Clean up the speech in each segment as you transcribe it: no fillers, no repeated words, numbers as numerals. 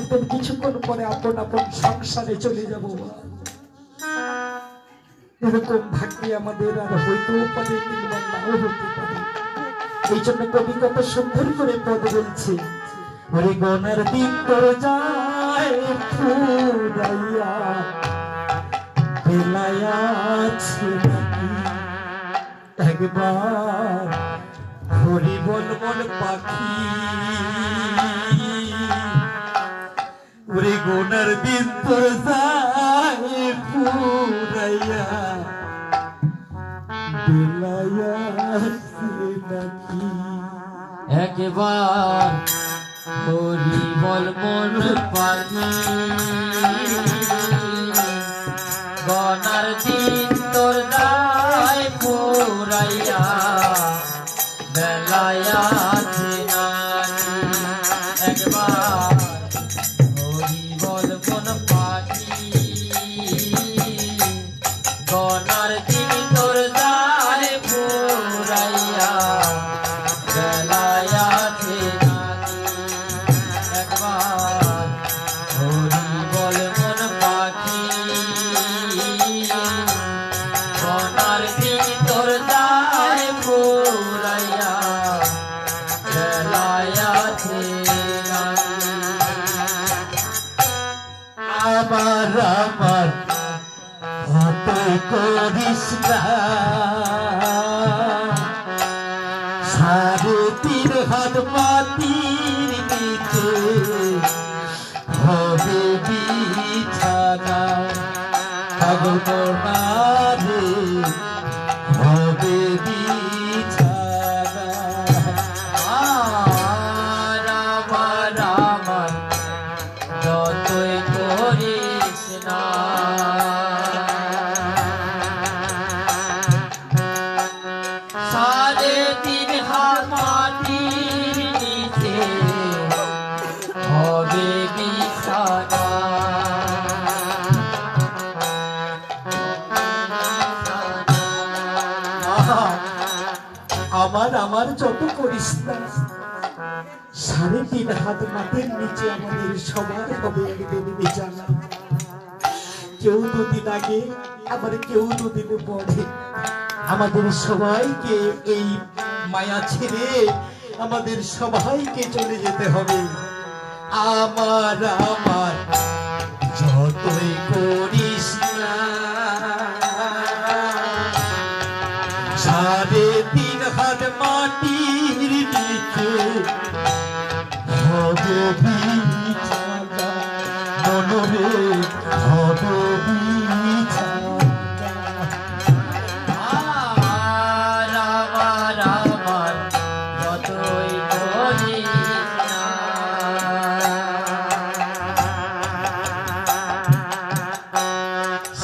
থাকতেন, কিছুক্ষণ পরে আপন আপন সংসারে চলে যাব। এরকম ভাগ্যে আমাদের আর হইতেও পারে, কিংবা নাও হতে পারে। এই জন্য কবি কত সুন্দর করে পদ বলছে, ওরে গনার দিন তোর যায় ফুরাইয়া, বেলায় আছে নাকি একবার হরি বল বল পাখি। ওরে গোনার দিন তোর যায় ফুরাইয়া, বেলায় আছে নাকি একবার হরি বল মন পাখি। গনার দিন তোর যায় ফুরাইয়া, বেলায় আছে নাকি একবার হরি বল মন পাখি। গনার দিন তোর যায় ফুরাইয়া, বেলায় আছে নাকি একবার হরি বল মন পাখি। গনার দিন তোর যায় ফুরাইয়া, বেলায় আছে নাকি। আমার আমার হতে করিস না, 3.5 হাত মাটির নিচে হবে বিছানা, থাকবো না রে হবে বিছানা। আমার আমার যতই করিস না, 3.5 হাত মাটির নিচে হবে বিছানা। আমার আমার যত করিস না, 3.5 হাত মাটির নিচে আমাদের সবার হবে একদিন বিছানা। কেউ দুদিন আগে, আবার কেউ দুদিন পরে, আমাদের সবাইকে এই মায়া ছেড়ে আমাদের সবাইকে চলে যেতে হবে। আমার আমার যতই করিস না, 3.5 হাত মাটির নিচে হবে বিছানা, মনরে হবে বিছানা। আমার যতই করিস না,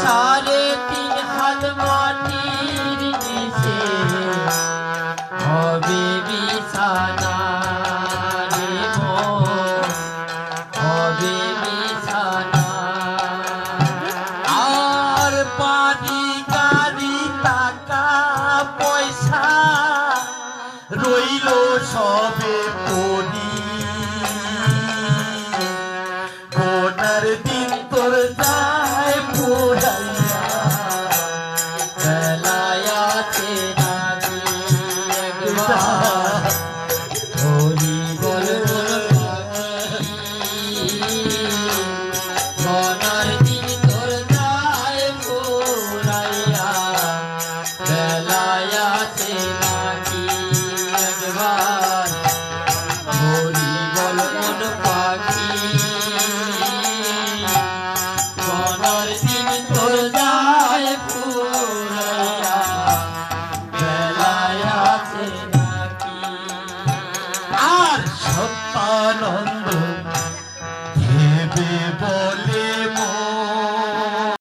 3.5 হাত মাটির নিচে হবে বিছানা রে মন, হবে বিছানা। আর পানি গাড়ি টাকা পয়সা রইল সবে পড়ি, গোনার দিন তোর যায় ফুরাইয়া, বেলায় আছে নাকি একবার হরি বল বল পাখি। গনার দিন তোর যায় ফুরাইয়া, বেলায় আছে নাকি একবার হরি বল মন পাখি। গনার দিন তোর যায় ফুরাইয়া, বেলায় আছে নাকি। আর সত্যানন্দ ভেবে